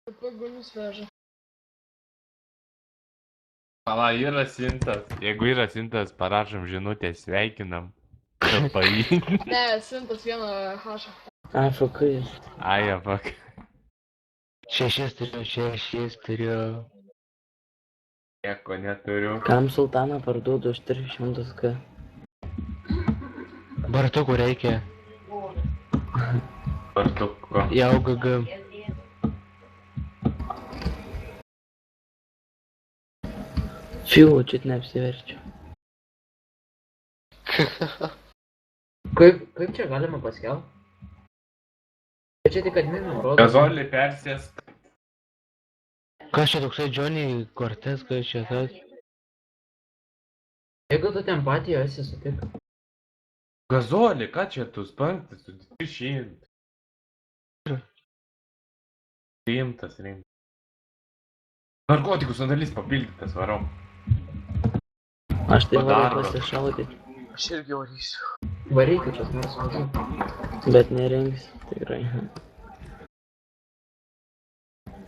Pagulius veža. Pala, yra Sintas. Jeigu yra Sintas, parašom žinutę, sveikinam. KPI. Ne, Sintas vieną hašą. Ai, fukai. Ai, fuck. 6 turiu. Nieko neturiu. Kam sultaną parduodu už 300 k? Bartukų reikia. Partuko. Jau GG. Fiu, čia neapsiverčiu. Kaip čia galima paskelbti? Čia tik adminam rodo. Gazolį persėsk. Kas čia toksai Johnny Cortez, kas čia tas? Jeigu tu ten patį esi sutik. Gazolį, ką čia tu spangtas, tu 300. Rimtas. Narkotikų sandalys papildytas, varom. Aš tai varai Padarbo. pasišaudyti, Aš irgi varysiu. Varykit čia nors važiuoju. bet nerengs tikrai.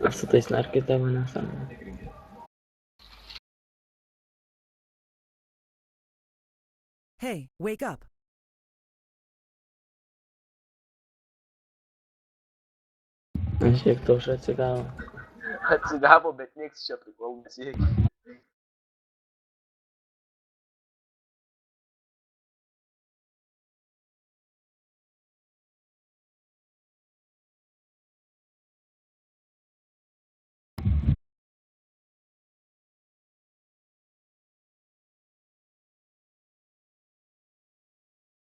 Aš su tais narkai tavo nesąmonė. Hey, wake up. Aš kiek tau už atsigavo. Atsigavo, bet nieks čia priklauso nesiekia.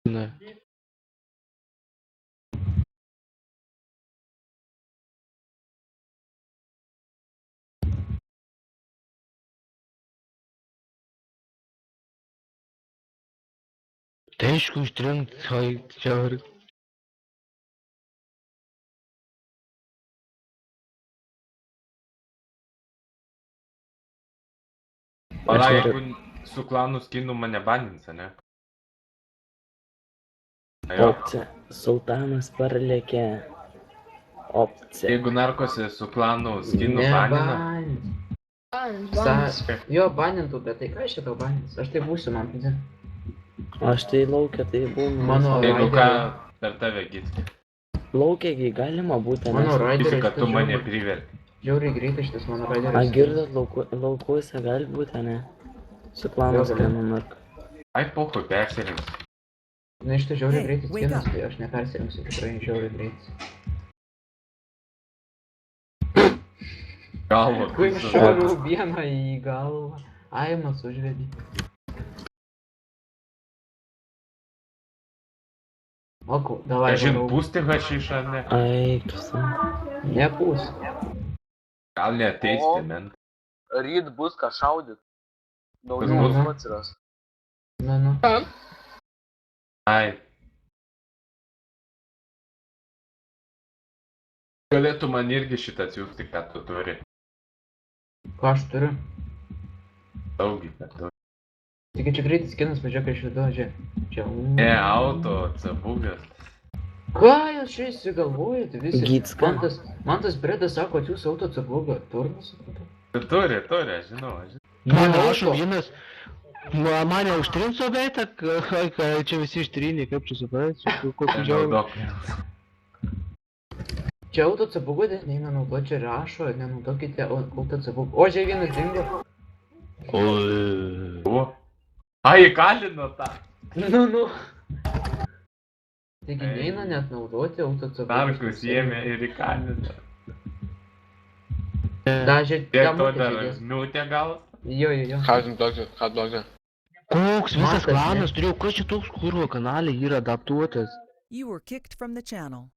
Na. Tai aišku, ištrinkt, oi, čia var. Pala, Aš jeigu su klanu skinu mane banins, ne? Jo. Opcija. Sultanas parlėkė. Opcija. Jeigu narkosi su klanu skinu banina. Banis. Jo, banintų, bet tai ką aš čia tau banins? Aš tai būsiu, man pizė. Aš tai laukia, tai būnu. Mano Jeigu ką, raiderio- per tave gitki. Laukiagi galima būti, Mano nes... raideris Visi, kad tu šitas mane žiauriai- priverti. Žiauriai greitai šitas mano raideris. A girdot, laukuose gali būti, ne? Su klanos Jo, gali. kienu narka. Ai, pohui, persirinks. Na, šitas žiauriai Hey, greitai wake skinas, up. tai aš nepersirinksiu, tikrai žiauriai greitai. Galvo, Kai tu šaliu vieną į galvą. Aimas užvedė. Oku, davai. Kažin varau. pūsti hašišą, ne? Ai, tu sa. Nepūs. Gal neteisti, men. Ryt bus ką šaudyt. Naujų Kas bus? jausmų atsiras. Nu. Ai. Galėtų man irgi šitą atsiųsti, ką tu turi. Ką aš turiu? Daugi, kad tu. Tik čia greitai skinas, pažiūrėk, aš vidu, čia. Ne, auto, cabugas. Ką jūs čia įsigalvojate visi? Gitska. Man tas bredas sako, kad jūs auto atsiplugo. Turmas? Tu turi, aš žinau. Man Mano rašo auto. vienas. Mane užtrins obėtą, čia visi ištrinė, kaip čia suprasti, kokiu žiauriu. Nenaudok. Čia auto atsiplugo, neina naudoti, čia rašo, nenaudokite auto atsiplugo. O, čia vienas dingo. O. Ai, įkalino tą. Nu. Taigi neina net naudoti auto atsiplugo. Narkus ėmė ir įkalino. Dažė, Tiek to dar miutė gal? Jo. Ką blogai? Koks visas Matas, ne? klanas turėjo, kas čia toks kurvo kanalė yra adaptuotas? You were kicked from the channel.